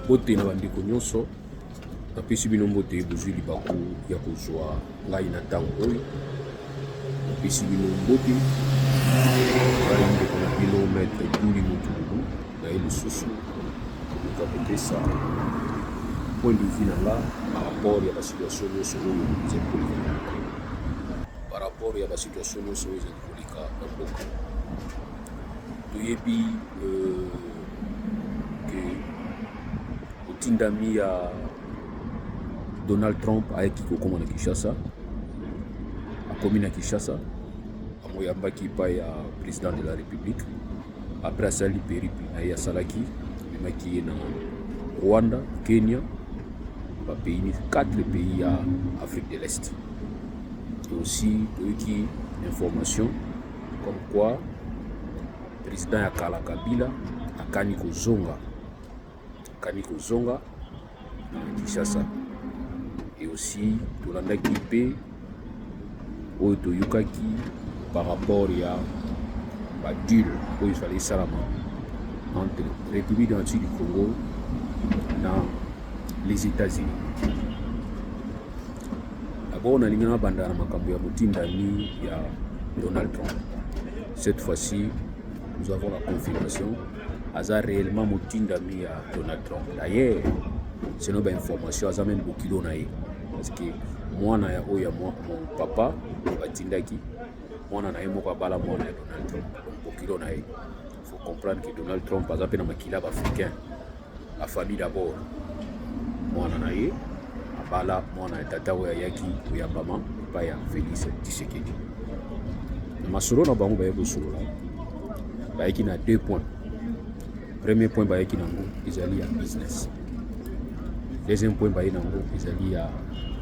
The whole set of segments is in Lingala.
bote na bandeko nyonso napesi bino mbote bozwi libaku ya kozwa ngai na ntango oyo napesi bino mbote ngai ndeko na bino maître Tuli Mutulu na ye lisusu kokoka kopesa point de vue na nga par rapport ya basituation nyonso oyo ezali koleka par rapport ya basituation nyonso oyo ezali koleka na mboka toyebi ke otindami ya Donald Trump ayaki kokoma na Kinshasa, akomi na Kinshasa, amoyambaki epai ya président de la République. Après asali périple na ye asalaki, amemaki ye na Rwanda, Kenya, quatre pays ya Afrique de l'Est. Et aussi toyoki information comme quoi président ya kala Kabila akani kozonga na Kinshasa. Et aussi tolandaki mpe oyo toyokaki par rapport ya badule oyo ezali esalama entre République démocratique du Congo na les États-Unis. D'abord nalingi nabanda na makambo ya motindami ya Donald Trump. Cette fois-ci nous avons la confirmation aza réellement motindami ya Donald Trump. D'ailleurs c'est une information aza même bokilo na ye parce que mwana ya oya mon papa batindaki mwana na ye moko abala mwana ya Donald Trump bokilo na ye. Il faut comprendre que Donald Trump aza pe na makila africain, la famille d'abord. Mwana na ye abala mwana ya tata oya yaki oyambama pa ya Félix Tshisekedi. Masolo na bango baye kosolola bayaki na 2 points. Premier point bayaki nango ezali ya business. Deuxième point baye nango ezali ya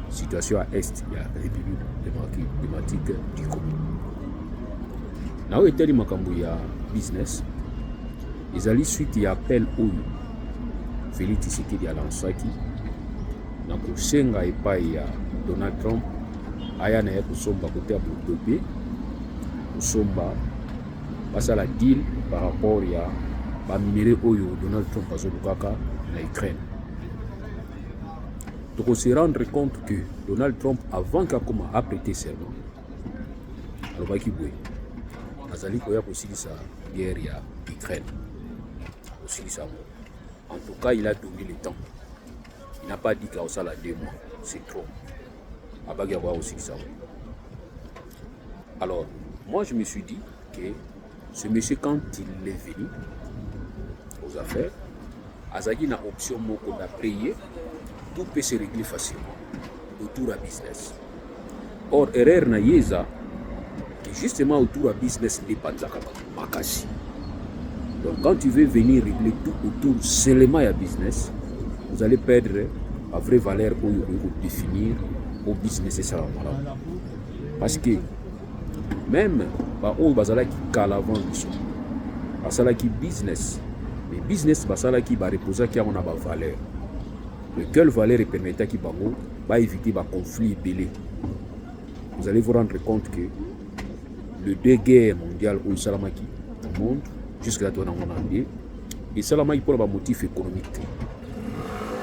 situation à est ya République démocratique du Congo. Na oyo etali makambo ya business ezali suite ya appel oyo Félix Tshisekedi alansaki na kosenga epai ya Donald Trump aya na ye kosomba kote ya Botobe kosomba basala deal par rapport ya baminere oyo Donald Trump azolukaka na Ukraine. Donc on se rendre compte que Donald Trump, avant qu'il commence à prêter serment, alors qu'il boit, azali koya kosilisa guerre ya Ukraine. Kosilisa mo. En tout cas, il a donné le temps. Il n'a pas dit qu'il a ça la 2 mois. C'est trop. Abagi avoir aussi ça. Alors, moi je me suis dit que ce monsieur, quand il est venu aux affaires, azali na option moko da prier. Tout peut se régler facilement autour à business. Or, erreur na yeza, justement autour à business n'est pas de makasi. Donc, quand tu veux venir régler tout autour seulement à business, vous allez perdre la vraie valeur pour définir au business et ça. Parce que même on bazala qui calavant basala qui business, mais business basala qui va reposer qui a une valeur. Mais quelle valeur permettait qu'il va éviter les conflits belés. Vous allez vous rendre compte que les 2 guerres mondiales où Salamaki dans le monde, jusqu'à la monde entier, et Salamaki pour un motif économique.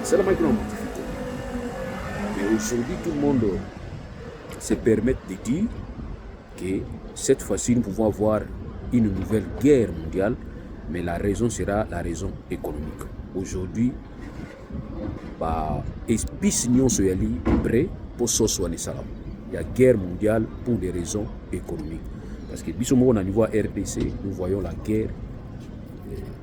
Salamaki pour un motif économique. Mais aujourd'hui, tout le monde se permet de dire que cette fois-ci, nous pouvons avoir une nouvelle guerre mondiale, mais la raison sera la raison économique. Aujourd'hui, espèce nyonso yali prêt pour sosoane salam. Il y a guerre mondiale pour des raisons économiques. Parce que biso moko na niveau RDC, nous voyons la guerre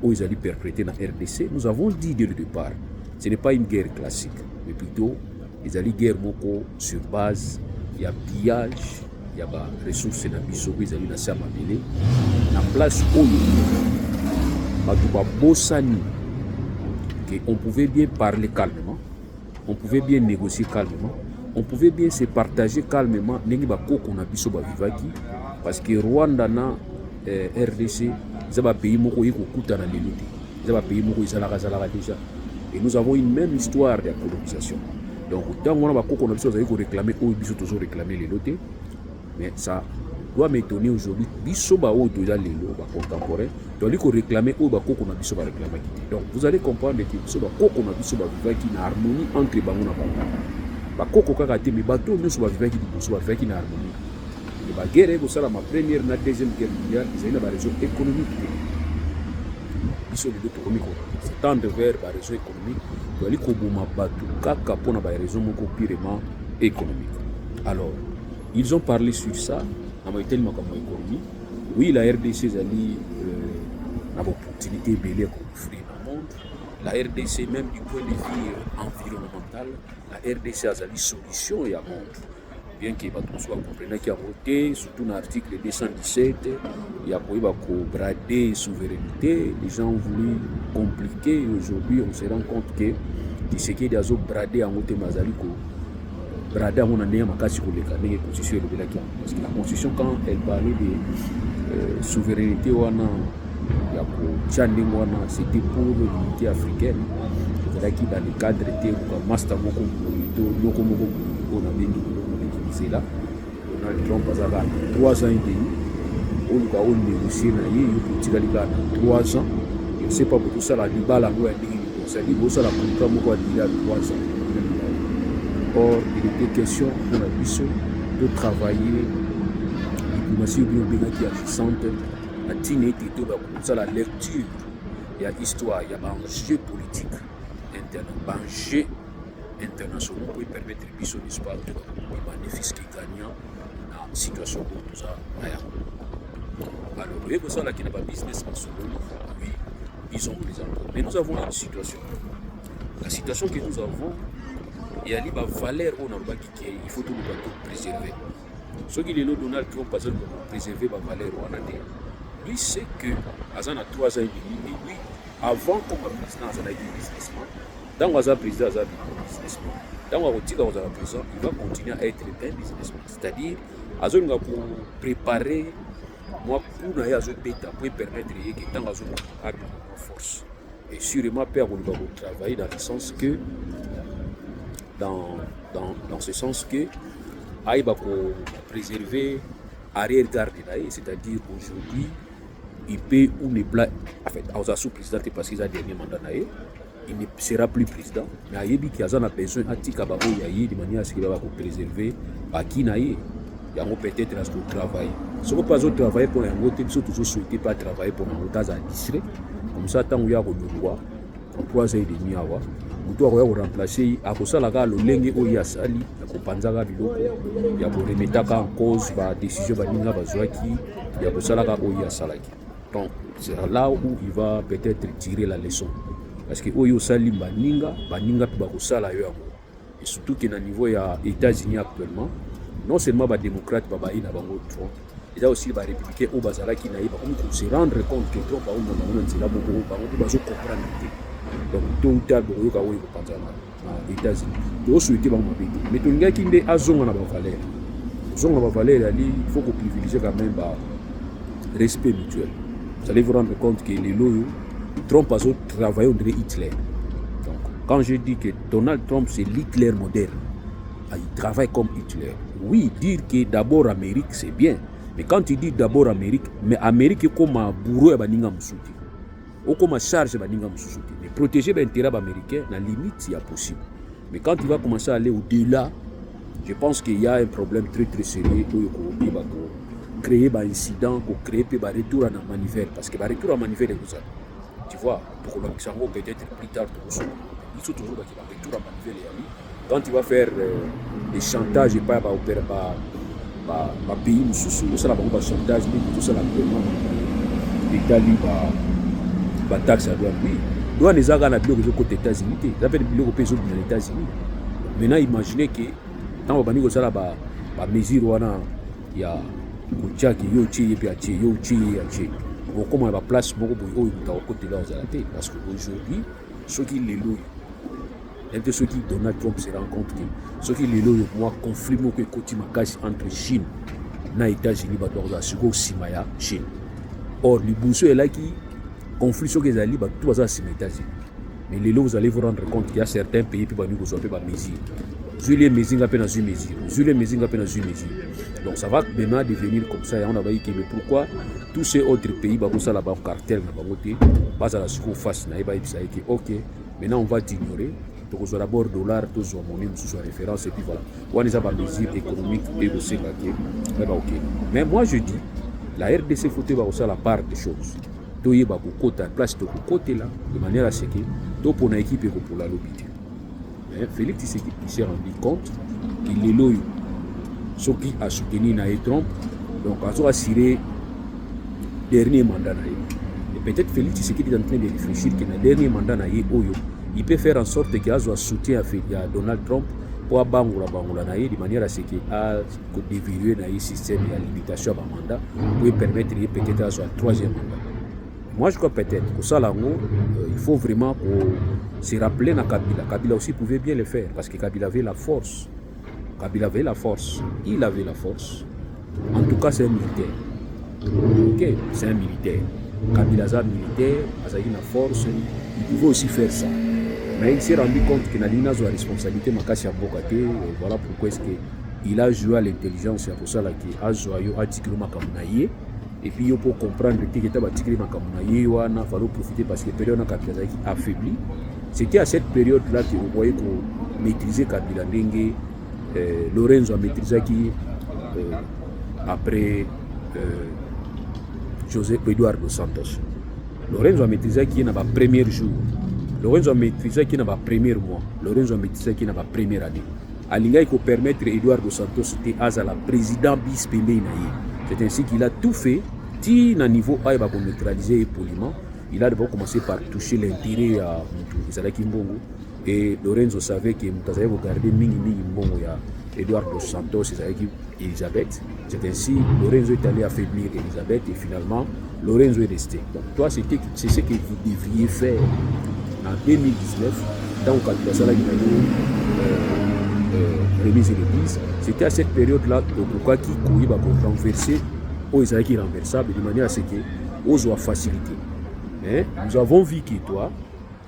où ils allaient perpétrer dans RDC. Nous avons dit dès le départ, ce n'est pas une guerre classique, mais plutôt ils allaient guerre moko sur base, il y a pillage, il y a ressources na biso, ils allaient na sama belé, na place où il bossani. On pouvait bien parler calmement, on pouvait bien négocier calmement, on pouvait bien se partager calmement. Parce que Rwanda na RDC, c'est un pays qui déjà. Et nous avons une même histoire de colonisation. Donc, tant qu'on a réclamé, toujours réclamé les lotés, mais ça, doit m'étonner aujourd'hui biso ba o déjà lelo ba contemporain donc liko réclamer o ba koko na biso ba réclamer donc vous allez comprendre que biso ba koko na biso ba vivaki na harmonie entre bango na bango ba koko kaka te mais bato nyonso ba vivaki biso ba vivaki na harmonie et ba guerre ko sala ma première na deuxième guerre mondiale ils ont ba raison économique biso les deux komi ko tendre vers ba raison économique to liko boma bato kaka pona ba raison moko purement économique. Alors ils ont parlé sur ça na maiteli makambo économie. Oui, la RDC zali na opportunité belé pour offrir au monde. La RDC même du point de vue environnemental, la RDC a zali solution et à monde. Bien que bato soit comprendre qu'il y a voté surtout dans l'article 217, il y a pour brader souveraineté, les gens ont voulu compliquer aujourd'hui on se rend compte que ce qui est des bradé en côté mazaliko Brada on a makasi koleka ndenge constitution elobelaki parce que la constitution quand elle parlait de souveraineté wana ya kotia ndenge wana c'était pour l'unité africaine ezalaki dans le cadre te ka master moko to loko moko on a bengi koleki là Donald Trump azaka 3 ans et demi oluka o négocier na ye yo kotika lika 3 ans je sais pas pour tout ça la libala ngo ya ndenge ça dit bo ça la contrat moko ya 3 ans. Or, il était question pour la mission de travailler la diplomatie qui est agissante, la tinette et la lecture, il y a l'histoire, il y a l'enjeu politique enjeu international pour permettre de mission d'espoir de bénéfices qui gagnent dans la situation pour tout ça. Alors, vous voyez que ça, qui n'est pas business en solo, oui, ils ont présenté. Mais nous avons une situation. La situation que nous avons, il y a des valeurs il faut tout le préserver. Ce qui est le Donald Trump, parce que préserver les valeurs, lui, c'est que, à 3 ans et demi, lui, avant comme président, il a été businessman. Dans le président, il a été businessman. Dans le président, il va continuer à être un businessman. C'est-à-dire, il va préparer, moi, pour permettre que dans la zone de force. Et sûrement, Père, on va travailler dans le sens que, dans ce sens que il va préserver arrière-garde, c'est-à-dire aujourd'hui il peut ou ne pas en fait aux sous président parce qu'il a dernier mandat il ne sera plus président mais il y a besoin de manière à ce qu'il va préserver qui naïe il y a peut-être à ce qu'on travaille ce qu'on pas travailler pour un autre ils sont toujours souhaité pas travailler pour un autre à distrait comme ça tant qu'il y a le droit en 3 ans et demi avoir mutu akoya remplacer akosalaka lolenge oyo ya sali akopanzaka biloko ya koremetaka en cause ba décision baninga bazwaki ya kosalaka oyo ya salaki. Donc c'est là où il va peut-être tirer la leçon parce que oyo sali baninga pe bakosala yo yango et surtout que na niveau ya États-Unis actuellement non seulement ba démocrate babayi na bango Trump il y a aussi ba républicain au bazalaki na yiba comme se rendre compte que Trump ba on nzela boko bango bazo comprendre. Donc tout le temps il y a aux États-Unis to souhaiter bango mabé mais to ngaki nde azonga na ba valeur il faut qu'on privilégie quand même ba respect mutuel. Vous allez vous rendre compte que les loyaux Trump a travaillé under Hitler. Donc quand je dis que Donald Trump c'est l'Hitler moderne, il travaille comme Hitler. Oui, dire que d'abord Amérique c'est bien, mais quand il dit d'abord Amérique, mais Amérique est comme un bourreau et baninga musuti. Ou comme un charge baninga musuti. Mais protéger l'intérêt américain, la limite il y a possible. Mais quand il va commencer à aller au-delà, je pense qu'il y a un problème très très sérieux pour créer un incident, pour créer un retour à la manivelle. Parce que le retour à la manivelle est comme ça. Tu vois, pour le Luxembourg peut-être plus tard, il faut toujours un retour à la manivelle. Quand il va faire des chantages, et pas pays, tout ça, un chantage, tout ça, l'État libre, taxe à douane. Oui, douane les agents à côté des États-Unis, ils appellent les pays aux États-Unis. Maintenant, imaginez que quand on va dire que ça, la mesure, il y a comment la place côté parce qu'aujourd'hui ceux qui les louent et ceux qui Donald Trump se rencontrent ceux qui les louent moi conflit que côté entre Chine et États-Unis Chine. Or les bourgeois est là qui conflit sur les alliés tout ça c'est États-Unis Mais là, vous allez vous rendre compte qu'il y a certains pays qui vous ont pas mesure. Juillet Mézinga peine à une mesure. Juillet Mézinga peine à une mesure. Donc ça va maintenant devenir comme ça. Et on a dit que mais pourquoi tous ces autres pays, bah ça là-bas cartel, na bagoté, bas à la secours face, na iba ibisa que ok. Maintenant on va t'ignorer. Donc on d'abord dollar, tous on monnaie, sous référence et puis voilà. On est à la mesure économique et aussi là ok. Mais moi je dis, la RDC faut avoir la part des choses. Donc il y a beaucoup de place de côté là, de manière à ce que donc pour une équipe et pour la lobby. Félix Tshisekedi s'est rendu compte qu'il est là, ce qui a soutenu Trump, donc il a assuré le dernier mandat. Et peut-être Félix Tshisekedi est en train de réfléchir que le dernier mandat, il peut faire en sorte qu'il ait un soutien à Donald Trump pour bangola de manière à ce qu'il a déverrouillé le système de limitation à mandat pour permettre peut-être à un troisième mandat. Moi je crois peut-être que ça il faut vraiment se rappeler na Kabila. Kabila aussi pouvait bien le faire parce que Kabila avait la force. Il avait la force. En tout cas c'est un militaire. Ok, c'est un militaire. Kabila est un militaire, il a la force, il pouvait aussi faire ça. Mais il s'est rendu compte qu'il a une responsabilité, voilà pourquoi est-ce qu'il a joué à l'intelligence, c'est pour ça qu'il a joué à Tigre Makamunaye. Et puis pour comprendre que Tigre Makamunaye, il a fallu profiter parce que la période Kabila a affaibli. C'était à cette période-là que vous voyez qu'on maîtrisait Kabila Ndenge, Lorenzo a maîtrisé qui après José Eduardo Santos. Lorenzo a maîtrisé qui n'a pas premier jour. Lorenzo a maîtrisé qui n'a pas premier mois. Lorenzo a maîtrisé qui n'a pas première année. Alinga il faut permettre Eduardo Santos de à la président bis Pembe. C'est ainsi qu'il a tout fait. Si à niveau A il va neutraliser poliment, il a d'abord commencé par toucher l'intérêt à Moutou Mbongo. Et Lorenzo savait que Moutazaï va garder Mingi Mbongo et Eduardo Santos et Elisabeth. C'est ainsi Lorenzo est allé affaiblir Elisabeth et finalement Lorenzo est resté. Donc toi c'est ce que vous devriez faire en 2019 dans le cadre de la remise l'église. C'était à cette période-là pourquoi qui couille va renverser aux Israéliens qui renversables de manière à ce que aux soit facilité. Mais nous avons vu que toi,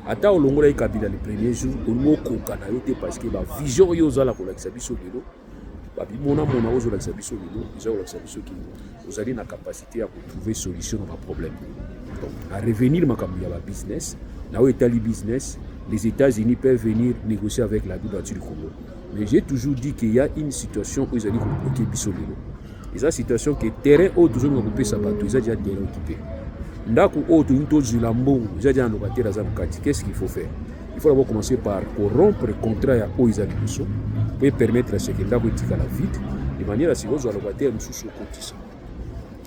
à ta longueur de Kabila le premier jour, au mot Kokanayote parce que la vision yozala pour l'exabiso de l'eau, vous avez la capacité à trouver solution à problème. Donc, à revenir à business, là où est le business, les États-Unis peuvent venir négocier avec la République du Congo. Mais j'ai toujours dit qu'il y a une situation où ils allaient bloquer Bissolero. Et cette situation que terrain où toujours occupé sa bateau, ils ont déjà terrain occupé. Ndaku auto une taux de lambo, ils ont déjà un locataire à Zamkati. Qu'est-ce qu'il faut faire? Il faut d'abord commencer par rompre le contrat à Oizali Bisso pour permettre à ce que Ndaku tika la vide de manière à ce que les locataires nous sous cotissent.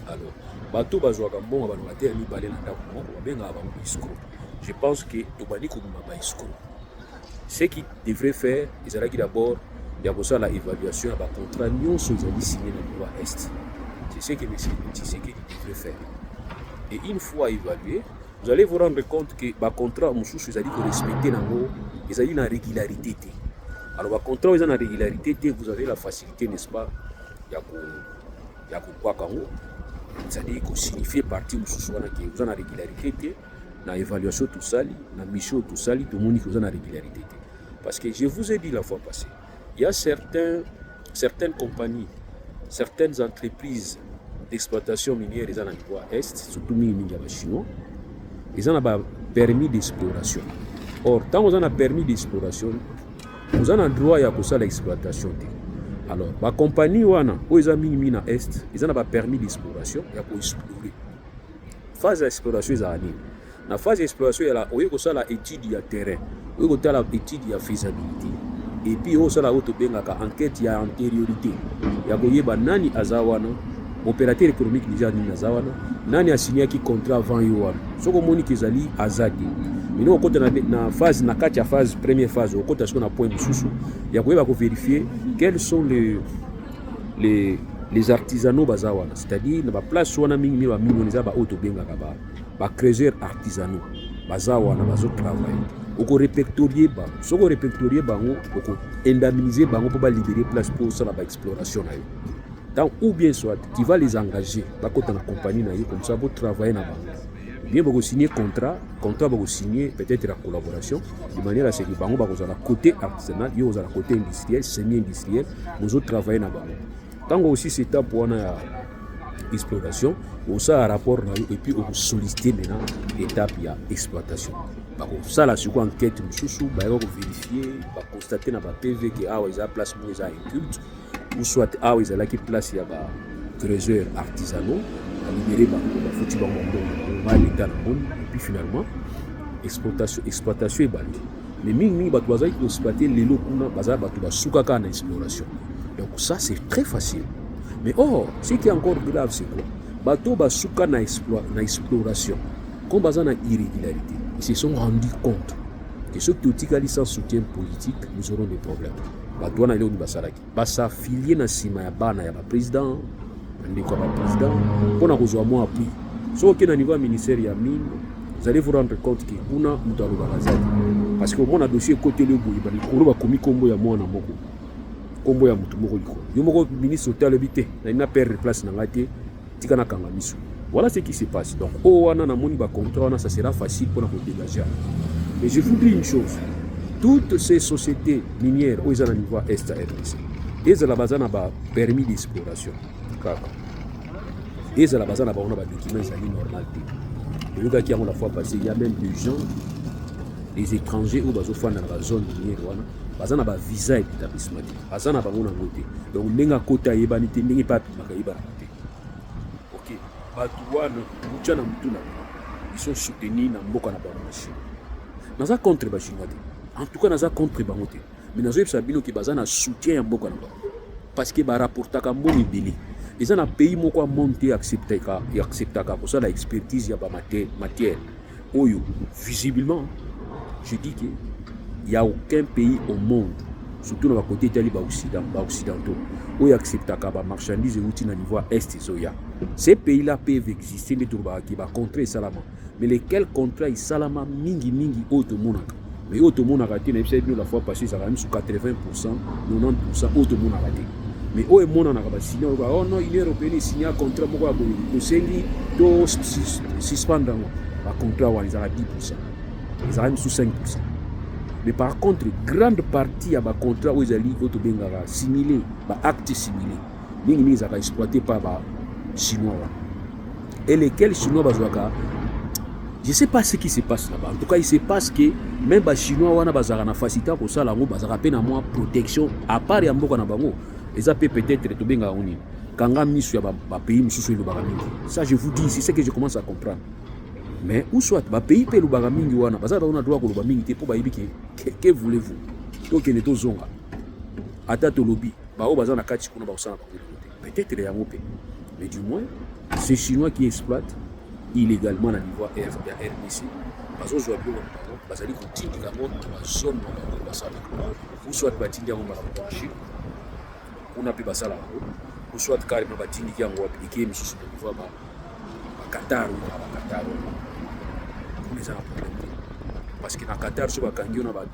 Alors, bateau bazouaka bon à locataire ni balé na Ndaku moko benga ba escroc. Je pense que Tobani Koumba ba escroc. Ce qu'ils devraient faire, ils allaient d'abord il y a besoin de l'évaluation à contrat non signé dans le loi Est. C'est ce que M. Tshisekedi devrait faire. Et une fois évalué, vous allez vous rendre compte que le contrat, vous allez respecter ils ont une régularité. Alors, le contrat, vous avez une régularité, vous avez la facilité, n'est-ce pas? Il y a quoi c'est-à-dire que signifier partie, vous avez une régularité, dans l'évaluation, tout ça, dans la mission, tout ça, tout le monde vous avez une régularité. Parce que je vous ai dit la fois passée, il y a certaines compagnies, certaines entreprises d'exploitation minière dans le Est, surtout les chinois, ils ont un permis d'exploration. Or, tant vous avez un permis d'exploration, vous avez un droit à faire l'exploitation. Alors, la compagnie où ils ont mis dans l'Est, ils ont un permis d'exploration pour explorer. La phase d'exploration, c'est dans la phase d'exploration, il y a l'étude du terrain, il y a l'étude de la faisabilité. Et puis, il y a l'enquête de l'antériorité. Il y a nani azawana, opérateur économique déjà ni azawana, nani a signé un contrat avant yowana. Ce que moni kezali azadi. Mais nous au côté na phase na katia phase première phase au côté ce qu'on a point de sous. Il y a vérifier quels sont les artisanaux bazawana, c'est-à-dire na place wana mingi ba minoniza ba auto benga ba creuser artisanaux bazawana bazo travailler. On répertorier ba, so ko répertorier bango, on indemniser bango pour libérer place pour ça la exploration. Donc ou bien soit tu vas les engager, ba côté na compagnie na comme ça pour travailler na bango. bien vous signer contrat vous signer peut-être la collaboration de manière à ce que bango ba kozala côté artisanal yo kozala côté industriel semi-industriel vous travailler na bango tant aussi c'est étape pour na exploration ou ça rapport na et puis on solliciter maintenant étape ya exploitation ça la sur enquête mususu ba va vérifier ba constater na ba PV que ah ils a place mo ils a inculte ou soit ah ils a la qui place ya ba creuseurs artisanaux à libérer ba foutu ba mon l'état na monde et puis finalement exploitation est bandi mais mingi ba doit exploiter les lots kuna baza ba ba sukaka na exploration donc ça c'est très facile mais or ce qui est encore grave c'est quoi bateau ba suka na exploration comme baza na irrégularité ils se sont rendus compte que ceux qui ont sans soutien politique nous aurons des problèmes bateau na leo ni basalaki basa filier na sima ya bana ya ba président ndiko ba président pona kozwa mo appui so que na niveau ministère ya mine vous allez vous rendre compte que kuna mutalo bazali parce que au moins dossier côté le boui bali ko ba komi kombo ya mwana moko kombo ya mutu moko liko yo moko ministre hôtel habité na ina perdre place na ngate tika na kanga misu voilà ce qui se passe donc o wana na moni ba contrat wana ça sera facile pour nous dégager mais je vous dis une chose toutes ces sociétés minières où ils ont un niveau est à RDC ils ont la base na ba permis d'exploration kaka ils ont la base na ba on a ba documents ali normal et le gars qui a la fois passé il y a même des gens les étrangers ou bazo fana na zone minière wana baza na ba visa d'établissement baza na bango na ngote donc ndenga kota yebani te ndenge papi makayeba te OK batu wana mucha na mutuna ils sont soutenus na mboka na bango machine naza contre ba chinois en tout cas naza contre bango te mais nazo yebisa bino ki baza na soutien ya mboka na bango parce que ba rapportaka mboni beli eza na pays moko a monter acceptaka ko ça la expertise ya ba matière oyo visiblement je dis que il n'y a aucun pays au monde, surtout dans le côté occidentaux, où il accepte les marchandises et au niveau est. Ces pays-là peuvent exister, qui va contrer Salama. Mais lesquels contrats Salama mingi auto monaka. Mais auto monaka, la fois passée, ça va même sur 80%, 90% auto monaka. Mais au monaka va signer, oh non, l'Union européenne signe un contrat pour que Sengi to suspendre un contrat où ils ont 10%. Ils ont même sous 5%. Mais par contre, grande partie y a des contrats où ils ont similé, des actes similés. Ils sont exploités par les Chinois. Et lesquels Chinois, je ne sais pas ce qui se passe là-bas. En tout cas, il se passe que même les Chinois ont une facilité pour ça, ils ont une protection. À part les Bango, ils ont peut-être été quand ils ont un pays, ça je vous dis, c'est ce que je commence à comprendre. Mais où soit ba pays pe lubaka mingi wana bazaba on a droit ko luba mingi te po ba yibiki que voulez-vous donc il est aux zonga ata to lobby ba o bazana kati kuna ba usana ba peut-être ya mope mais du moins ces chinois qui exploitent illégalement la niveau RDC bazo joa bio bazali ko tindika mo ba zone ba basala où soit ba tindia mo ba Chine kuna pe basala où soit carrément ba tindika ngo appliquer mususu de niveau ba Qatar ou ba Qatar parce que na Qatar so bakangi na ba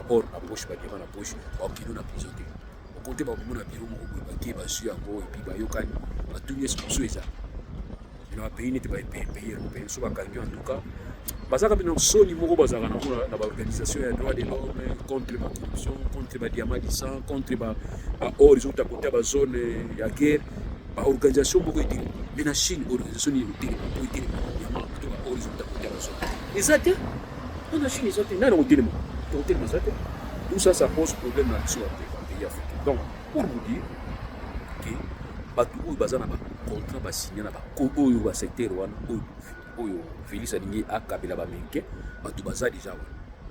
or na poche ba dema na poche ba kilo na pizote au côté ba komona biro moko ba ke ba su yango et puis ba yokani ba tunye sponsor eza na pays n'était pas pays européen so bakangi en tout cas bazaka bino soni moko bazaka na ba organisation ya droit de l'homme contre la corruption contre ba diamant du sang contre ba or ils ont côté ba zone ya guerre ba organisation moko eti mais na Chine organisation ni eti diamant to ba or ils ont côté ba zone exact on a Chine ils ont na hôtel exact tout ça ça pose problème là sur les pays africains donc pour vous dire que batu oyo bazana ba contrat ba signé na ba oyo ba secteur wana oyo Félix alingi akabela ba menke batu baza déjà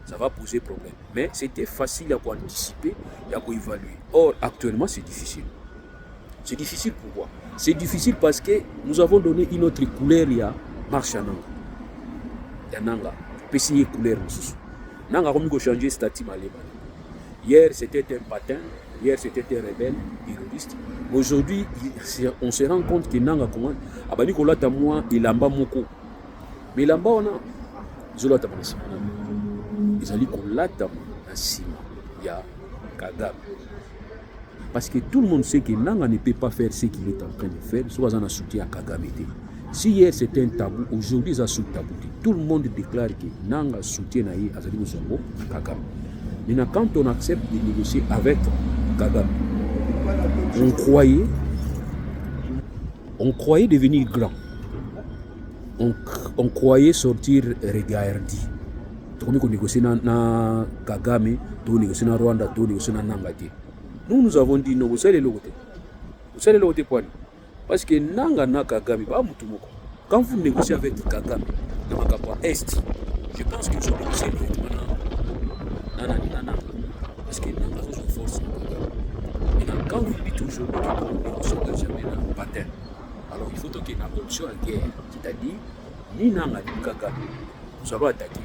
ça va poser problème mais c'était facile à anticiper et à évaluer or actuellement c'est difficile pourquoi c'est difficile parce que nous avons donné une autre couleur ya marche ya nanga pesi couleur mususu nanga comme ko changer statut maleba hier c'était un patin hier c'était un rebelle terroriste aujourd'hui on se rend compte que nanga comment abani ko lata moi ilamba moko mais lamba ona zolata manasi ezali ko lata na sima ya Kagame parce que tout le monde sait que nanga ne peut pas faire ce qu'il est en train de faire soit dans un soutien à Kagame. Si hier c'était un tabou, aujourd'hui ça sous tabou. Tout le monde déclare que Nanga soutient Naïe Azali Moussongo, Kagame. Maintenant, quand on accepte de négocier avec Kagame, on croyait devenir grand. On croyait sortir regardi. Comme on négocie na Kagame, on négocie na Rwanda, on négocie na Nangati. Nous avons dit non, vous allez le côté. Vous allez le côté point. Parce que Nanga na Kagame, pas Moutoumoko. Quand vous négociez avec Kagame, dans le Cap Est, je pense qu'ils ont négocié directement. Parce que Nanga a une force. Et quand vous dites toujours que vous négociez jamais un pattern, alors il faut qu'il y ait une option à guerre. C'est-à-dire, ni Nanga ni Kagame, nous allons attaquer.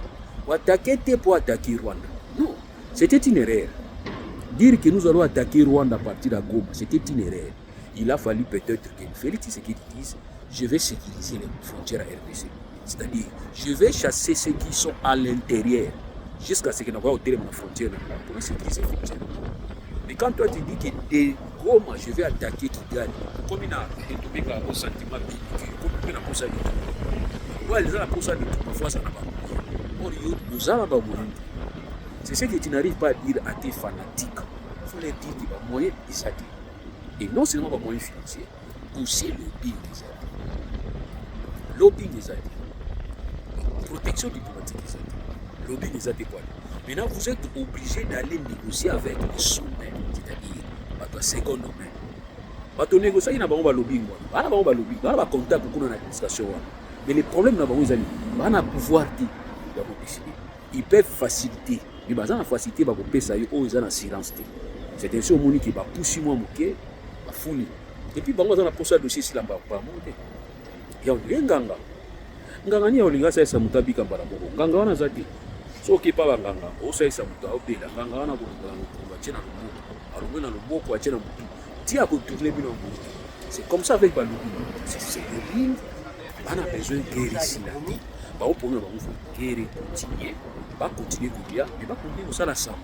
Ou attaquer pour attaquer Rwanda. Non, c'était une erreur. Dire que nous allons attaquer Rwanda à partir de Goma, c'était une erreur. Il a fallu peut-être que Félix Tshisekedi dise je vais sécuriser les frontières à RDC. C'est-à-dire, je vais chasser ceux qui sont à l'intérieur jusqu'à ce que nous voyons au terme de la frontière pour sécuriser les frontières. Mais quand toi tu dis que de Goma, je vais attaquer Kigali, comme il a un sentiment comme il a un sentiment c'est ce que tu n'arrives pas à dire à tes fanatiques. Il faut leur dire que les moyens sont là. Et non seulement les moyens financiers, aussi le lobbying des aides. Lobbying des aides. Protection diplomatique des aides. Lobbying des aides. Maintenant, vous êtes obligé d'aller négocier avec les sommets, c'est-à-dire la seconde main. Parce que négocier, il y a un lobbying. Il y a un lobbying. Il y a un contact pour l'administration. Mais les problèmes, il y a un pouvoir qui doit décider. Ils peuvent faciliter. Mais ils ont facilité pour payer ça, ils ont assurance. C'est ainsi au monde qui va pousser moi moquer, va fouli. Et puis ils ont la poste dossier si la pas monter. Il y a un nganga. Nganga ni olinga sa mutabi kambara moko. Nganga wana zati. So ki pa nganga, o sa muta obela. Nganga wana ko chena loboko. Alumena loboko achena mutu. Tia ko tourner bino. C'est comme ça avec Balou. C'est horrible. On a besoin de guerre ici là. Bah, pour nous, il faut guerre continuer. Pas continuer comme ça, mais pas continuer comme ça la samba.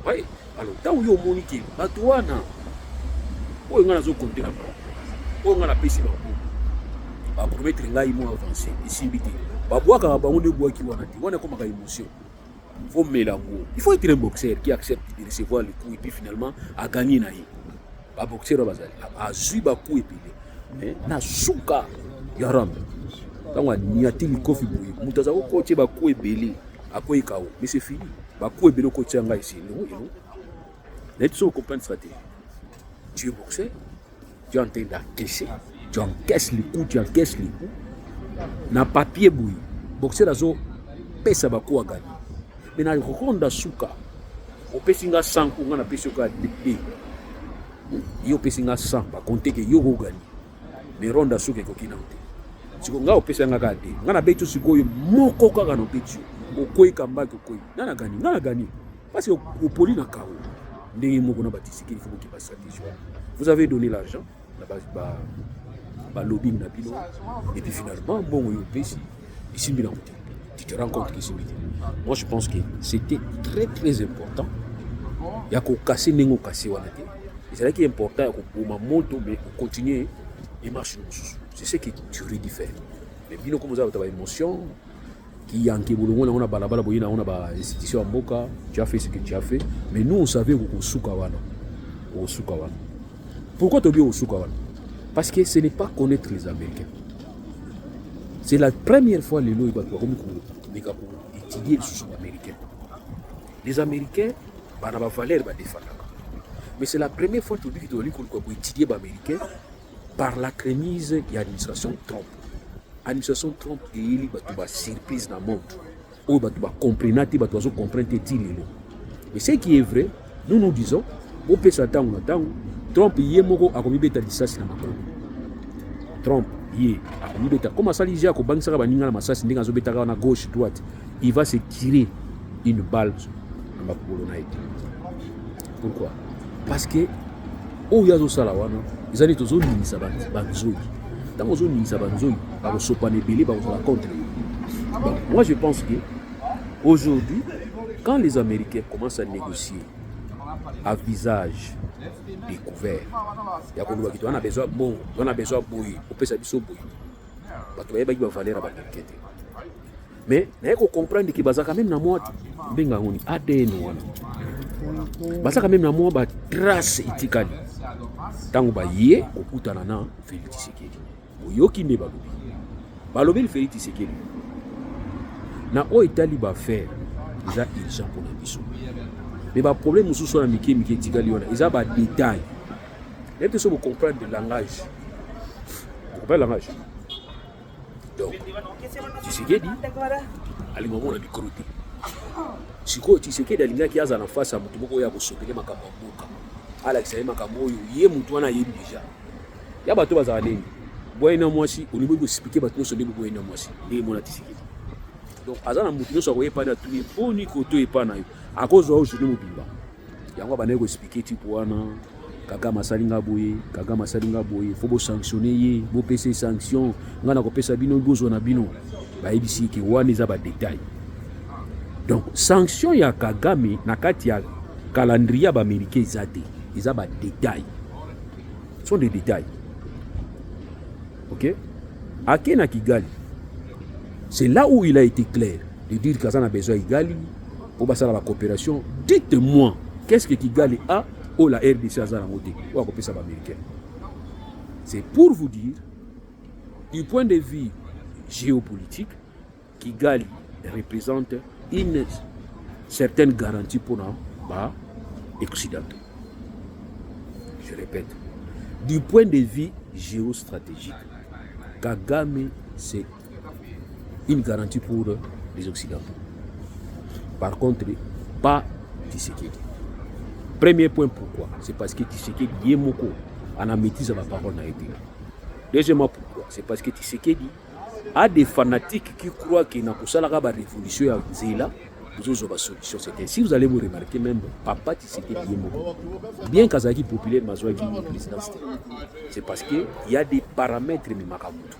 Oui, alors, tant que vous avez monique, bah, toi, non. Où est-ce que vous comptez là-bas? Où est-ce que vous avez payé là-bas? Bah, pour mettre là, ils vont avancer. Ici, vite. Bah, boire quand on est bois qui on a comme une émotion. Il faut mélanger. Il faut être un boxeur qui accepte de recevoir le coup et puis finalement à gagner naï. Bah, boxeur à zuba coup et puis mais na suka yaram. Quand on y a tili kofi boui, mutaza ko coacher ba ko ebeli, akoy kawo, mais c'est fini. Ba ko ebeli coacher nga ici, non. Let's so comprendre stratégie. Tu es boxeur, tu es en train d'encaisser, tu encaisses les coups, na papier boui. Boxeur azo pesa ba ko gagner. Mais na rekonda suka, o pesinga 100 ko na pesa ko de. Yo pesinga 100 ba compter que yo go gagner. Mais ronda suka ko kinauté. Si on a opéré un gars, on a besoin de ce qu'on moko kaka no betu. O koi kamba ko koi. Nana gagné. Parce que au poli na kao. Ndenge moko na batisi qu'il faut qu'il passe stratégie. Vous avez donné l'argent, la base ba lobbying na bino et puis finalement bon yo pesi ici bien tu te rends compte que c'est moi je pense que c'était très très important. Il y a ko casser nengo casser wana te. C'est là qui est important pour ma moto mais continuer et marcher nous. C'est ce que tu aurais dû faire. Mais bien comme vous avez une émotion, qui a un kébouloun, on a balabala, on a ba institution en boca, tu as fait ce que tu as fait. Mais nous on savait au Soukawana. Pourquoi tu as bien au Soukawana? Parce que ce n'est pas connaître les Américains. C'est la première fois les lois ils vont étudier les sous-américains. Les Américains, bah n'a pas valeur bah défendre. Mais c'est la première fois que tu dois étudier les Américains. Par la crémise de l'administration Trump. L'administration Trump est une surprise dans le monde. Où tu vas comprendre, tu vas comprendre tes tirs. Mais ce qui est vrai, nous disons, on peut s'attendre, Trump y est moko a commis bêta dissas na makolo. Trump y est a commis bêta. Comment ça l'idée à ko bangi saka baninga na masasi ndinga zo bêta na gauche droite, il va se tirer une balle na makolo na été. Pourquoi? Parce que o yazo sala wana ils allaient tous au Nisa Banzoui. Dans aux Nisa Banzoui, par le Sopanébélé, par la contre. Moi, je pense que aujourd'hui, quand les Américains commencent à négocier à visage découvert, on a besoin de bouillir, on peut s'habiller au bouillir. bato bayeba ki ba valeur ba marketing. Mais naye ko comprendre que bazaka même na moi benga ngoni ADN wana. Bazaka même na moi ba trace itikali. Tango ba ye okutana na Félix Tshisekedi. Oyoki ne balobi. Balobi Félix Tshisekedi. Na o itali ba faire eza urgent pour la biso. Mais ba problème mususu na mike itikali wana eza ba détail. Et que vous comprendre le langage. Vous comprenez le langage? Donc, Tshisekedi, à le moment où on a du croté. Si Tshisekedi a l'ingénieur qui a en face à Moutoumoko, il y a beaucoup de Makamoka. Alex a Makamo, il y a Moutouana, il y a déjà. Il y a Bato Bazalé. Boyna Moisi, au niveau de expliquer Bato sur les Boyna Moisi, et mon Tshisekedi. Donc, Azana Moutouno, ça ne va pas être tout bon, ni Koto et pas naïf. À cause de aujourd'hui, nous bimba. Il y a un banego expliquer Tipouana. Kagama salinga boye, faut sanctionner, faut payer sanction, ngana ko pesa bino bozo na bino. Ba ebisi ki wana za ba détail. Donc sanction ya Kagame na kati ya calendrier ba américain zate, ils ba détail. Ce sont des détails. OK? Akena Kigali. C'est là où il a été clair de dire qu'Azana a besoin de Kigali pour passer à la coopération. Dites-moi, qu'est-ce que Kigali a? Oh, la RDC a zangoté, ou à ça américain. C'est pour vous dire, du point de vue géopolitique, Kigali représente une certaine garantie pour les Occidentaux. Je répète, du point de vue géostratégique, Kagame, c'est une garantie pour les Occidentaux. Par contre, pas Tshisekedi. Premier point, pourquoi? C'est parce que Tshisekedi Yemoko en a maîtrise ma parole n'a été. Deuxièmement, pourquoi? C'est parce que Tshisekedi a des fanatiques qui croient qu'il n'a pas la révolution à Zéla. Solution. Si vous allez vous remarquer, même Papa Tshisekedi Yemoko, bien qu'Azaki populaire, c'est parce qu'il y a des paramètres Mimakamutu.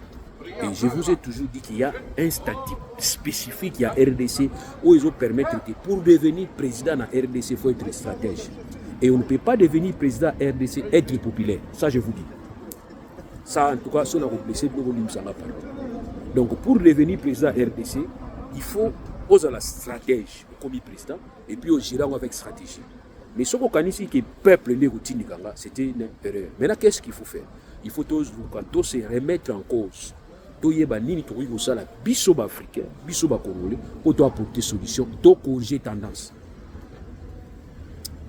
Et je vous ai toujours dit qu'il y a un statut spécifique à RDC où ils ont permis que pour devenir président à RDC, il faut être stratège. Et on ne peut pas devenir président à RDC être populaire. Ça, je vous dis. Ça, en tout cas, si on a blessé, donc, pour devenir président à RDC, il faut oser la stratège comme président et puis au gérant avec stratégie. Mais ce qu'on a ici, que le peuple n'est routine, c'était une erreur. Maintenant, qu'est-ce qu'il faut faire? Il faut tous se remettre en cause. Toyeba nini to ko sala biso ba africain biso ba congolais pour to apporter solution to corriger tendance.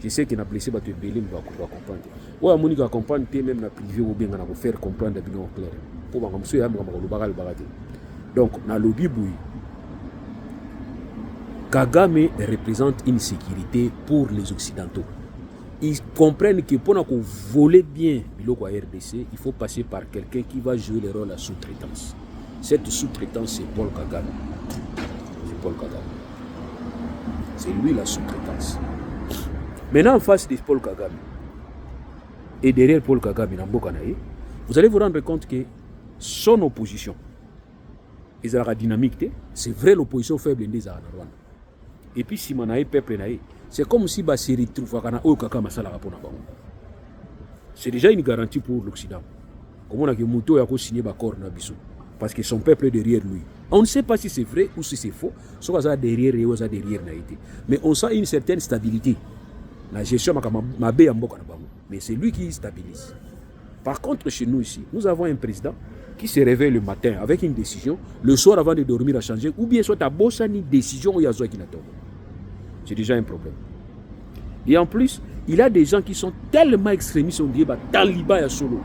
Je sais qu'il a blessé ba te belé ba comprendre. Ouais moni ka comprendre même na privé ou bien na ko faire comprendre bien clair. Pour ba monsieur ya mo ko bagal bagate. Donc na lobby boui Kagame représente une sécurité pour les occidentaux. Ils comprennent que pour voler bien biloko RDC, il faut passer par quelqu'un qui va jouer le rôle de sous-traitance. Cette sous-traitance, c'est Paul Kagame. C'est Paul Kagame. C'est lui la sous-traitance. Maintenant, en face de Paul Kagame, et derrière Paul Kagame, vous allez vous rendre compte que son opposition, ils ont la dynamique, c'est vrai l'opposition faible des Rwanda. Et puis, si mon peuple naïe, c'est comme si bah, se retrouve au Kagame Masala. C'est déjà une garantie pour l'Occident. Comme on a que Mouto a signé l'accord Nabiso. Parce que son peuple est derrière lui. On ne sait pas si c'est vrai ou si c'est faux. Soit ça derrière et ça derrière Naïti. Mais on sent une certaine stabilité. La gestion mais c'est lui qui stabilise. Par contre, chez nous ici, nous avons un président qui se réveille le matin avec une décision, le soir avant de dormir à changer, ou bien soit à bosser une décision où il y a qui n'a pas. C'est déjà un problème. Et en plus, il y a des gens qui sont tellement extrémistes, on dit, Taliban et solo.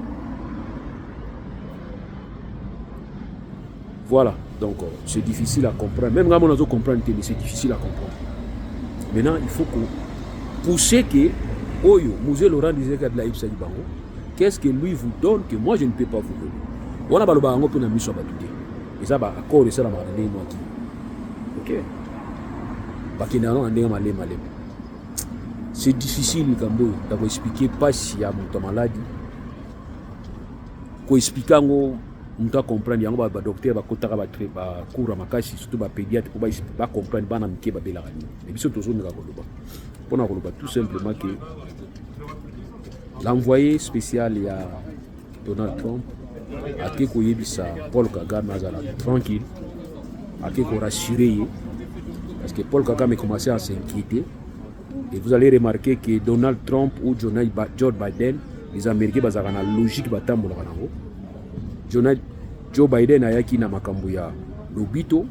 Voilà, donc c'est difficile à comprendre. Même quand on a comprendre, c'est difficile à comprendre. Maintenant, il faut qu'on pousse que, Oyo, Moussé Laurent disait qu'il y a de la Ipsa Libango. Qu'est-ce que lui vous donne que moi je ne peux pas vous donner? On a le barango pour la mission à battre. Et ça va accord et ça la marine moi qui. Ok. C'est difficile d'avoir expliqué pas si y a mon maladie. Ko expliquer ngo on comprendre yango ba docteur ba kotaka ba très ba cours makasi surtout ba pédiatre ko ba comprendre bana mike ba bela gani. Et biso tozo nga koloba. Pona koloba tout simplement que l'envoyé spécial il y a Donald Trump ake koyebisa Paul Kagame azala tranquille, ake ko rassurer parce que Paul Kagame commençait à s'inquiéter. Et vous allez remarquer que Donald Trump ou Joe Biden, les Américains bazaka na logique batambola kanango. Joe Biden ayaki na makambo ya lobito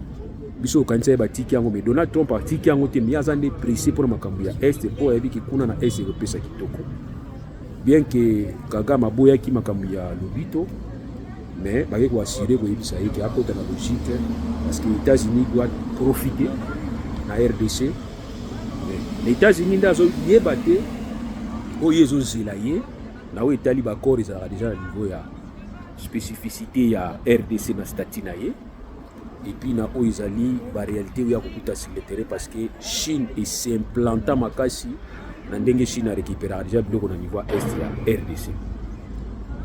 biso kanisa ba tiki yango, mais Donald Trump a tiki yango te, mais azande pressé pour makambo ya est po yebi ki kuna na est européen kitoko. Bien que Kagame aboyaki makambo ya lobito, mais baki ko assurer ko yebisa yeki akota na logique parce que les États-Unis doivent profiter na RDC. Les États-Unis ndazo yebate oyezo zilaye na o Italie ba corps ezala déjà au niveau ya spécificité ya RDC na statut na ye. Et puis na o ezali ba réalité ya kokuta sur le terrain parce que Chine s'implanta makasi na ndenge Chine a récupéré déjà biloko na niveau est ya RDC.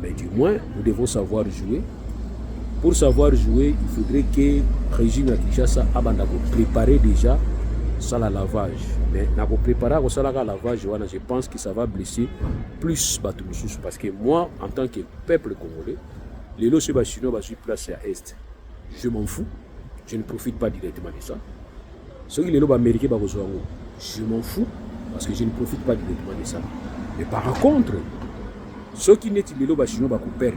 Mais du moins nous devons savoir jouer. Pour savoir jouer, il faudrait que le régime de Kinshasa abanda ko préparer déjà ça la lavage. Mais na ko préparer ça la lavage, je pense que ça va blesser plus Batu Mususu parce que moi en tant que peuple congolais, les lots sur chinois va sur place à est. Je m'en fous. Je ne profite pas directement de ça. Ceux qui les lots américains va rejoindre, je m'en fous parce que je ne profite pas directement de ça. Mais par contre, ceux qui n'étent les lots chinois va couper.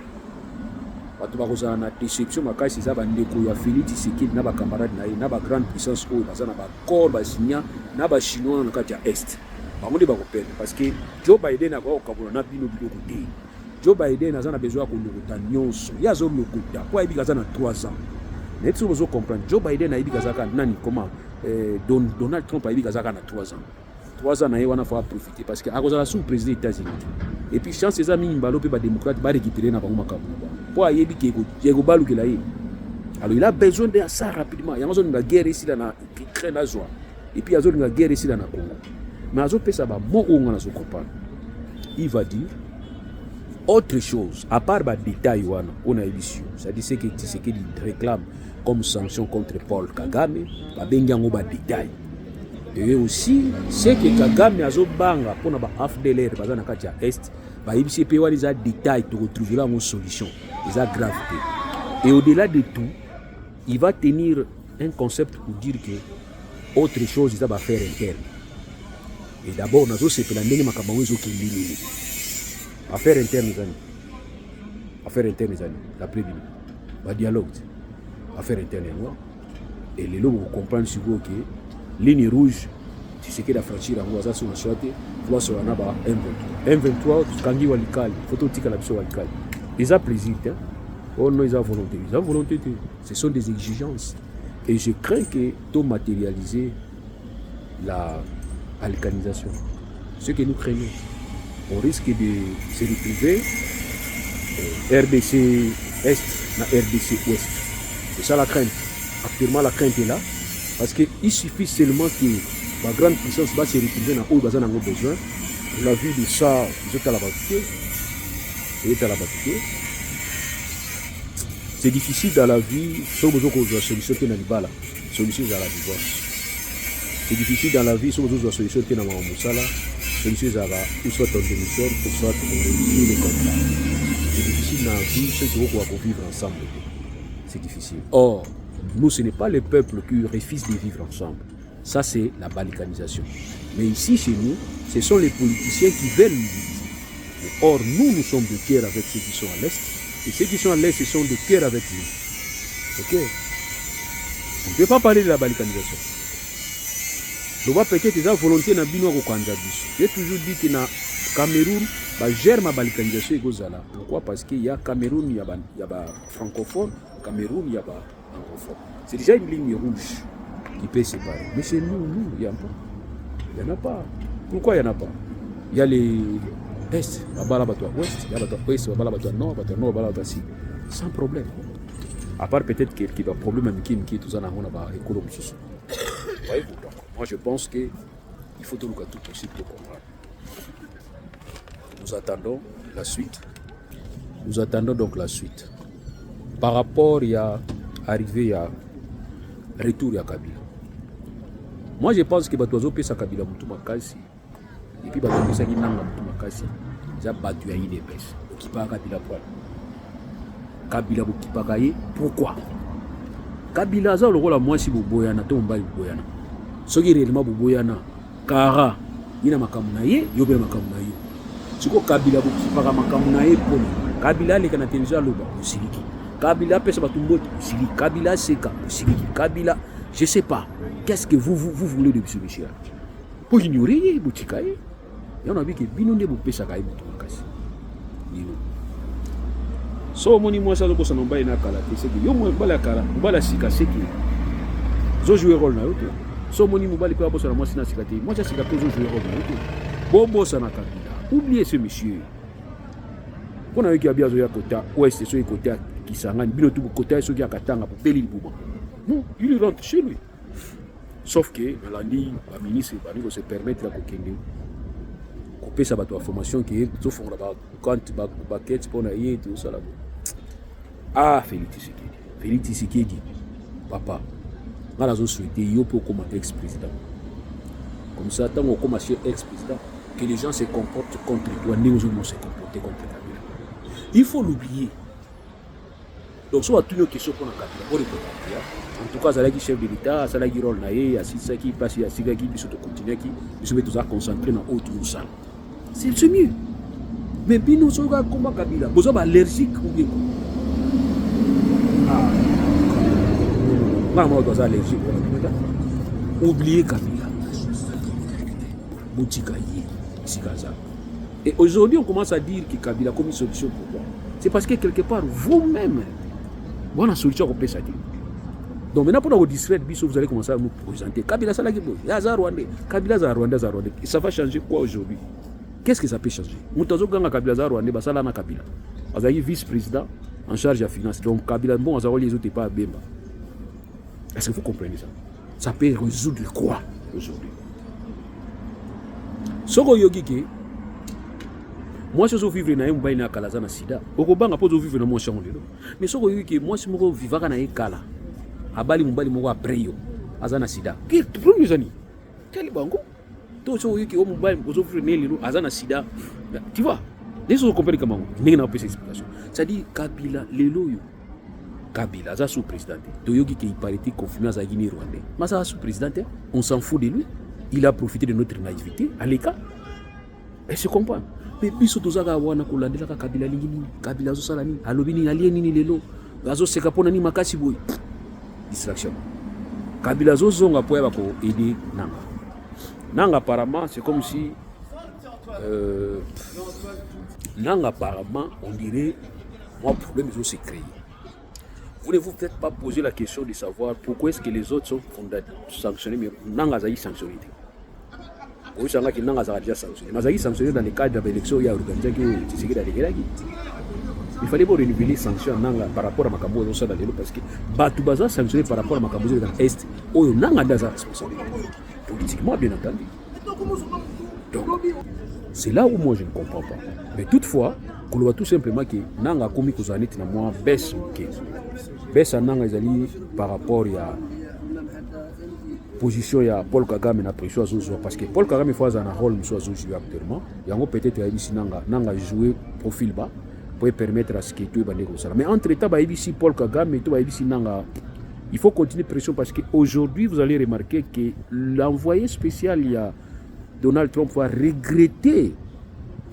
Bato bakozala na déception makasi za bandeko ya Félix Tshisekedi na ba camarade na ye na ba grande puissance oyo baza na ba corps basinya na ba chinois na kati ya est. Bango nde bakopenda parce que Joe Biden akokabola na bino biloko te. Joe Biden aza na besoin ya kolokota nyonso. Ye azolokota po ayebi kaza na 3 ans. Neti so bozo comprendre Joe Biden ayebi kazaka nani comment Donald Trump ayebi kazaka na 3 ans. 3 ans na ye wana faut profiter parce que akozala sous président des États-Unis. Et puis chance les amis mbalo pe ba démocrate ba récupérer na bango makambo. Pour ayebi keko balukela ye. Alors il a besoin de ça rapidement. Yango zone la guerre ici là na Ukraine na joie. Et puis azone la guerre ici là na Congo. Mais azo pesa ba mo onga na zo comprendre. Il va dire autre chose à part ba détail wana on a édition. Ça dit c'est que Tshisekedi réclame comme sanction contre Paul Kagame, ba bengi yango ba détail. Et aussi c'est que Kagame azo banga pona ba AFDLR bazana kati ya est. Bah, il s'est payé des détails pour retrouver une solution, des gravité. Et au-delà de tout, il va tenir un concept pour dire que autre chose, il va faire interne. Et d'abord, nous avons fait l'année qui affaire interne, affaire interne, d'après lui, le dialogue, affaire interne, et les lots vont comprendre sur vous que ligne rouge. C'est ce qui est la franchir en Ouaza sur la chouette, voilà sur la naba M23. M23, Kangi Walikali, photo tika la biso Walikali. Ils ont plaisir, hein? Oh non, ils ont volonté. Ils ont volonté. Ce sont des exigences. Et je crains que tout matérialiser la balkanisation. Ce que nous craignons, on risque de se retrouver RDC Est na RDC Ouest. C'est ça la crainte. Actuellement, la crainte est là. Parce qu'il suffit seulement que la grande puissance va se retrouver dans où ils ont besoin. On a vu de ça, ils ont à la bataille. C'est difficile dans la vie, sauf que vous avez solution qui est dans le bas là. Solution dans la vie. C'est difficile dans la vie, sauf que vous avez solution qui est dans le moussala. Solution dans la vie, soit ton démission, soit ton réussir les contrats. C'est difficile dans la vie, ceux qui vont vivre ensemble. C'est difficile. Or, nous, ce n'est pas le peuple qui refuse de vivre ensemble. Ça, c'est la balkanisation. Mais ici, chez nous, ce sont les politiciens qui veulent vivre. Or, nous sommes de cœur avec ceux qui sont à l'Est. Et ceux qui sont à l'Est, ce sont de cœur avec nous. Ok? On ne peut pas parler de la balkanisation. Je vois peut-être des volontés dans Bino Kandabis. J'ai toujours dit que dans Cameroun, gère ma balkanisation. Pourquoi? Parce qu'il y a Cameroun, il y a francophone, Cameroun, il y a anglophone. C'est déjà une ligne rouge qui peut séparer. Mais chez nous, il n'y a pas. Il n'y en a pas. Pourquoi il n'y en a pas? Il y a les Est, Ouest, il y a les Ouest, Nord, Nord, Sud. Sans problème. À part peut-être qu'il y a un problème avec qui tout ça n'a pas économie. Moi je pense qu'il faut tout le tout possible pour comprendre. Nous attendons la suite. Nous attendons donc la suite. Par rapport à arrivé à retour à Kabila. Moi je pense que Batozo pesa Kabila mutu makasi. Et puis Batozo qui nanga mutu makasi. Ils ont battu à IDPS. Qui part Kabila poil. Kabila bokipaka ye. Pourquoi? Kabila aza lokola mwasi boboyana to mbali boboyana. Soki réellement boboyana kara ina makambo na ye yo pe makambo na yo. Siko Kabila bokipaka makambo na ye pona. Kabila leka na télévision loba osiliki. Kabila pesa batumbote osiliki. Kabila seka osiliki. Kabila je sais pas. Qu'est-ce que vous voulez de ce monsieur? Pour ignorer botika ye. Yana biki bino nde bopesa ka ibuto makasi. Nino. So moni moi ça ko sanomba ina kala c'est que yo mo bala kala bala sika seki. Zo jouer rôle na yo te. So moni mo bali pe abosa na moi sina sika te. Moi ça sika pe zo jouer rôle na yo te. Bobo sana Kabila. Oubliez ce monsieur. Kona yo ki abia zo ya kota ouest so côté Kisangani bino tout côté so ki akatanga pour peli libuba. Non, il rentre chez lui. Sauf que Melanie, la ministre, va se permettre de couper sa formation qui est sauf on va quand baquette pour naïe tout ça là. Ah, Félix Tshisekedi. Papa, on a souhaité yo pour comme ex-président. Comme ça, tant qu'on commence ex-président, que les gens se comportent contre toi, nous aussi se comporter contre Kabila. Il faut l'oublier. Donc, soit toutes les questions pour Kabila, en tout cas, ça qui chef de l'État, ça qui rôle naïe, ça qui passe, ça qui peut se continuer, qui se met tout ça concentré dans autre chose. C'est mieux. Mais puis nous sommes comme Kabila, vous êtes allergique ou bien ah, maman doit allergique. Oubliez Kabila. Boutikaye, Sikaza. Et aujourd'hui, on commence à dire que Kabila a comme une solution pour moi. C'est parce que quelque part, vous-même, vous avez une solution pour ça. Donc maintenant, pour nous distraire, vous allez commencer à nous présenter. Kabila, ça là, Kabila, ça va changer quoi aujourd'hui? Qu'est-ce que ça peut changer? Moutazo Ganga Kabila, Rwanda, ça là, Kabila. Vous avez vice-président en charge de la finance. Donc Kabila, bon, vous avez les autres pas à Bemba. Est-ce que vous comprenez ça? Ça peut résoudre quoi aujourd'hui? Soko Yogike, moi je suis vivre dans un bain à Kalazana Sida. Okobanga po vivre dans mon champ lelo. Mais soko Yogike, moi je suis vivre na Ekala. Abali mubali mo après yo. Azana Sida. Qui premier ani? Quel bango? To soko Yogike o mubali mo vivre na lelo azana Sida. Tu vois? Les autres comprennent comment? N'est pas cette explication. Ça dit Kabila lelo yo. Kabila za sous-président. To Yogike il paraît confirmé à Guinée Rwanda. Mais ça sous-président, on s'en fout de lui. Il a profité de notre naïveté à l'écart. Et se comprend. Mais biso tozaga wana kolandela ka Kabila lingini, Kabila zo salani, alobini alieni ni lelo. Azo sekapona ni makasi boy. Distraction. Kabila zo zonga po ya ko aider nanga. Nanga apparemment c'est comme si nanga apparemment on dirait moi problème zo se créer. Voulez-vous peut-être pas poser la question de savoir pourquoi est-ce que les autres sont sanctionnés mais nanga zaï sanctionné. Oui, ça qui n'a déjà sanctionné. Mais zaï sanctionné dans le cadre de l'élection il y a organisé que c'est il fallait pas renouveler les sanctions nanga par rapport à Makambo dans ça parce que Batoubaza sanctionné par rapport à Makambo dans l'Est. Oh nanga déjà responsabilité politiquement bien entendu. Donc c'est là où moi je ne comprends pas. Mais toutefois, qu'on voit tout simplement que nanga komi kozanit na moi baisse ok. Baisse nanga ezali par rapport à position ya Paul Kagame na pression azozo parce que Paul Kagame fois un rôle monsieur azozo actuellement yango peut-être ici nanga jouer profil bas pour permettre à ce que tout bande comme ça. Mais entre temps ba ici Paul Kagame tout ba ici nanga il faut continuer pression parce que aujourd'hui vous allez remarquer que l'envoyé spécial il y a Donald Trump va regretter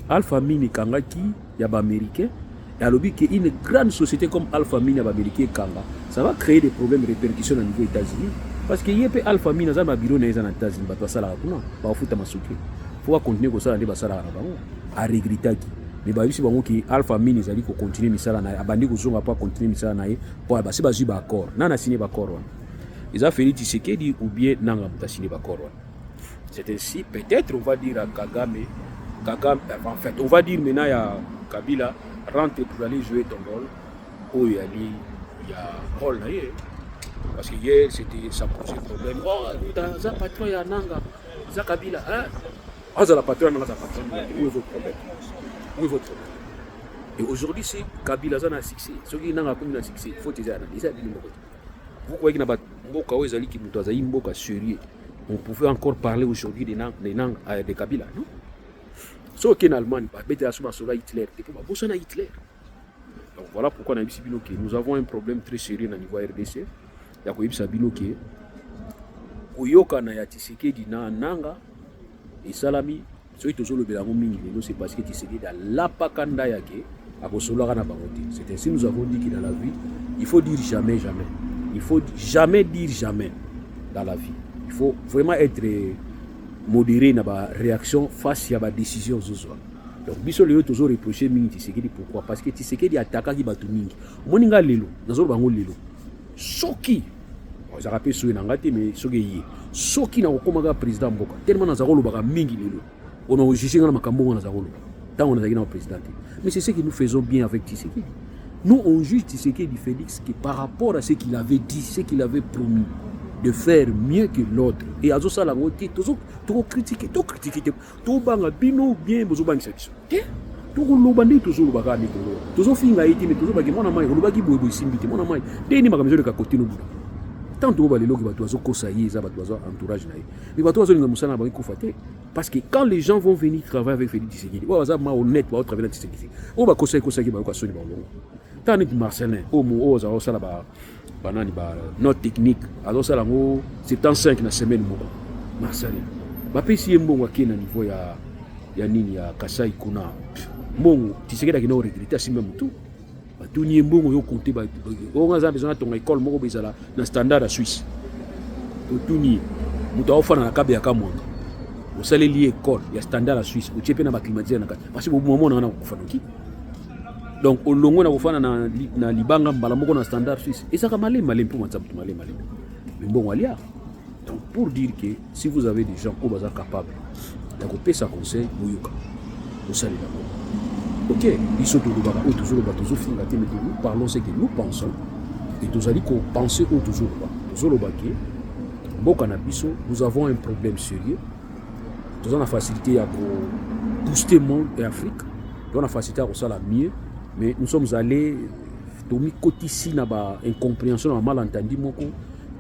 Alpha Mini Kangaki yaba américain et alors que une grande société comme Alpha Mini yaba américain Kanga ça va créer des problèmes répercussions au niveau États-Unis parce que yé pe Alpha Mini za ba bureau na za na États-Unis ba sala kuna ba futa masuki faut continuer ko sala ndi ba sala na bango a regretter qui mais ba bisi bango ki Alpha Mini zali ko continuer misala na abandi ko zonga pas continuer misala na ye pour ba si ba zu ba accord nana signé ba accord ils a Félix Tshisekedi ou bien nanga muta signé ba accord. C'est ainsi, peut-être on va dire à Kagame, en fait, on va dire maintenant à Kabila, rentre pour aller jouer ton rôle, où il y a rôle là, parce que hier, c'était ça posait problème. Oh, dans un patron, il y a Nanga, ça Kabila, hein? Ah, ça la patron, Nanga, ça patron, où est votre problème? Où est votre problème? Et aujourd'hui, c'est Kabila, ça a succès. Ce qui n'a pas succès, il faut dire, vous croyez qu'il n'y a pas de mboka, où est-ce qu'il y a un mboka sérieux? On pouvait encore parler aujourd'hui des langues de Kabila, non? Sauf qu'en Allemagne, Hitler, Hitler. Donc voilà pourquoi nous avons un problème très sérieux au niveau RDC. Ya koyebisa bino ke koyokana ya Tshisekedi na nanga esalami soki tozolobela yango mingi lelo, c'est parce que Tshisekedi alapakanda yake akosolaka na bango te. C'est ainsi nous avons dit que dans la vie, il faut dire jamais, jamais. Il faut jamais dire jamais dans la vie. Il faut vraiment être modéré dans la réaction face à la décision. Donc, biso lelo toujours reprocher mingi Tshisekedi. Pourquoi? Parce que Tshisekedi attaque qui batu mingi. Moninga lelo, nazolo bango lelo. Soki, on rappelle soki nangate mais soki yé. Soki na kokomaka président mboka. Tellement nazolo baka mingi lelo. On a jugé na makambo na nazolo. Tant on a dit na président. Mais c'est ce que nous faisons bien avec Tshisekedi. Nous on juge Tshisekedi Félix que par rapport à ce qu'il avait dit, ce qu'il avait promis de faire mieux que l'autre. Et à ça la moitié, tout critiquer, tout banga bino bien, besoin bang ça. Tout le bandé toujours le bagage, toujours finga été, mais toujours bagage. Mon amai, le bagage boy simbité, mon amai. Deni makamzo de kakoti no buda. Tant tout balé loki batozo kosaye, za batozo entourage naï. Mais batozo nga musana bangi kofate. Parce que quand les gens vont venir travailler avec Félix Tshisekedi, ouais, ça ma honnête, va travailler avec Tshisekedi. On va kosaye ba ko soni ba longo. Tant ni Marcelin, au mo za ça là-bas. Banani ba notre technique alors ça lango 75 na semaine moko Marcelin bapesi mbongo akena niveau ya nini ya Kasai kuna mbongo Tshisekedi akina regretter simba mutu batuni mbongo yo compter ba on a besoin ton école moko bezala na standard à Suisse tuni mutu ofana na kabe ya kamwanga osaleli école ya standard à Suisse ochepe na ba climatiser na kati parce que moment na kufanoki. Donc au longo na kufana na libanga mbala moko na standard suisse et ça ka malé pour moi malé mais bon walia. Donc pour dire que si vous avez des gens qui sont capables de couper sa conseil moyoka au salut d'accord. OK, ils sont toujours nous parlons ce que nous pensons et tous allons penser au toujours le baquet bon cannabis nous avons un problème sérieux. Nous avons la facilité à booster le monde et Afrique. Nous avons la facilité à ça la mieux. Mais nous sommes allés Tomi Kotisi na ba incompréhension, na malentendu moko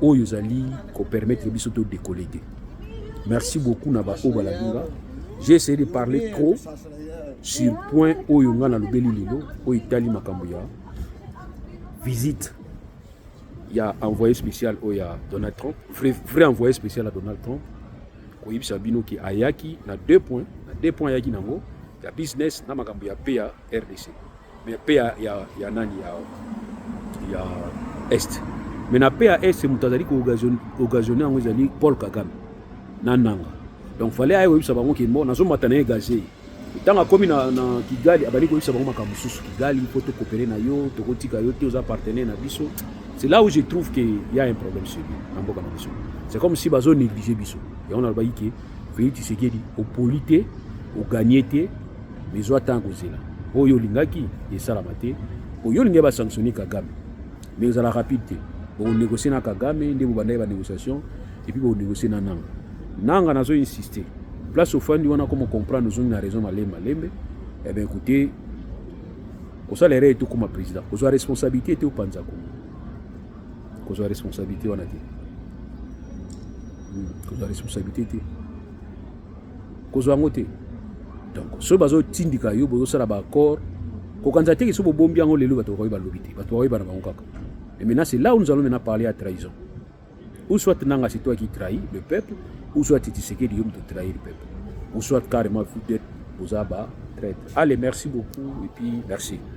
oyo zali ko permettre biso to décoller. Merci beaucoup na ba obaladinga. J'ai essayé de parler trop sur point oyo nga na lobeli lilo o Italie makambo ya visite. Il y a envoyé spécial oya Donald Trump, vrai envoyé spécial à Donald Trump. Ko yibisa bino ki ayaki na 2 points, ayaki nango ya business na makambo ya PA RDC. Mais PA ya nani ya Est. Mais na PA Est mutazali ko occasionner en ezali Paul Kagame nananga. Donc fallait ayo yebisa bango ki mo nazo matana egazé. Tanga komi na Kigali abali ko yebisa bango makambo susu Kigali poto coopérer na yo to kotika yo te aux partenaires na biso. C'est là où je trouve qu'il y a un problème sur lui. C'est comme si bazo négliger biso. Et on a le que Félix Tshisekedi au polité au gagnété mais zo tango zela. Oyo lingaki et salamate oyo linga ba sanctionner Kagame mais za la rapidité on négocier na Kagame ndebo bandaye ba négociation et puis on négocier na nanga nazo insister place au fandi on a comment comprendre nous une raison malembe eh bien écoutez au salaire et tout comme président aux responsabilité te au panzako aux responsabilité on a dit aux responsabilité te aux angote. Donc, ce bazo tindika yo bozo sala ba accord ko kanza te so bombi yango lelo bato ko ba lobité bato ko ba na kaka. Et maintenant c'est là où nous allons maintenant parler à trahison. Ou soit nanga c'est toi qui trahis le peuple ou soit Tshisekedi yom de trahir le peuple. Ou soit carrément vous êtes aux aba traître. Allez, merci beaucoup et puis merci.